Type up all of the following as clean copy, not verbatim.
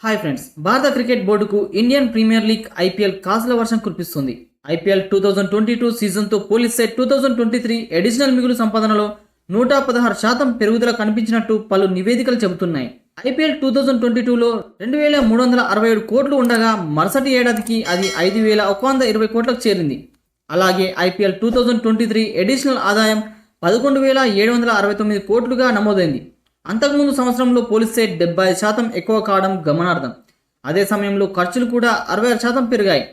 Hi friends, భారత cricket బోర్డుకు Indian premier league IPL కాసుల వర్షం కురిపిస్తుంది. ఐపీఎల్ 2022 సీజన్తో పోలిస్తే 2023 అడిషనల్ మిగులు సంపాదనలో 116% పెరుగుదల కనిపించినట్టు పలు నివేదికలు చెబుతున్నాయి. ఐపీఎల్ 2022లో 2367 కోట్లు ఉండగా మరుసటి ఏడాదికి అది 5120 కోట్లకు చేరింది. అలాగే ఐపీఎల్ 2023 అడిషనల్ ఆదాయం 11769 కోట్లుగా నమోదైంది. అంతకుముందు సంవత్సరంలో పోలిస్తే 70% ఎక్కువ కావడం గమనార్హం. అదే సమయంలో ఖర్చులు కూడా 66% పెరిగాయి,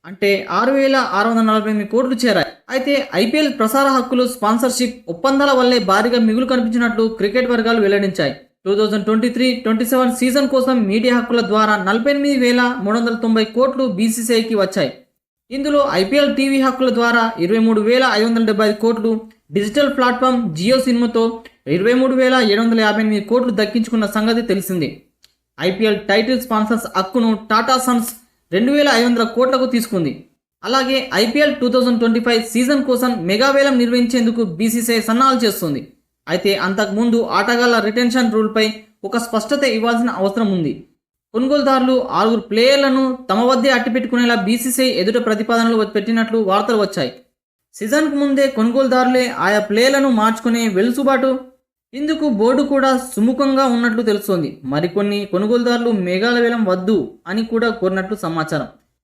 అంటే 6648 కోట్లు చేరాయి. అయితే ఐపీఎల్ ప్రసార హక్కులు, స్పాన్సర్షిప్ ఒప్పందాల వల్లే భారీగా మిగులు కనిపించినట్లు క్రికెట్ వర్గాలు వెల్లడించాయి. 2023-27 సీజన్ కోసం మీడియా హక్కుల ద్వారా 48,390 కోట్లు బీసీసీఐకి వచ్చాయి. ఇందులో ఐపీఎల్ టీవీ హక్కుల ద్వారా 23,575 కోట్లు, డిజిటల్ ప్లాట్ఫామ్ జియో సినిమాతో 23,758 కోట్లు దక్కించుకున్న సంగతి తెలిసిందే. ఐపీఎల్ టైటిల్ స్పాన్సర్స్ హక్కును టాటా సన్స్ 2,500 కోట్లకు తీసుకుంది. అలాగే ఐపీఎల్ 2025 సీజన్ కోసం మెగా వేలం నిర్వహించేందుకు బీసీసీఐ సన్నాహాలు చేస్తుంది. అయితే అంతకుముందు ఆటగాళ్ల రిటెన్షన్ రూల్పై ఒక స్పష్టత ఇవ్వాల్సిన అవసరం ఉంది. కొనుగోలుదారులు 6 ప్లేయర్లను తమ వద్దే అట్టిపెట్టుకునేలా బీసీసీఐ ఎదుట ప్రతిపాదనలు పెట్టినట్లు వార్తలు వచ్చాయి. సీజన్కు ముందే కొనుగోలుదారులే ఆయా ప్లేయర్లను మార్చుకునే వెలుసుబాటు ఇందుకు బోర్డు కూడా సుముఖంగా ఉన్నట్లు తెలుస్తోంది. మరికొన్ని కొనుగోలుదారులు మెగా వేలం వద్దు అని కూడా కోరినట్లు సమాచారం.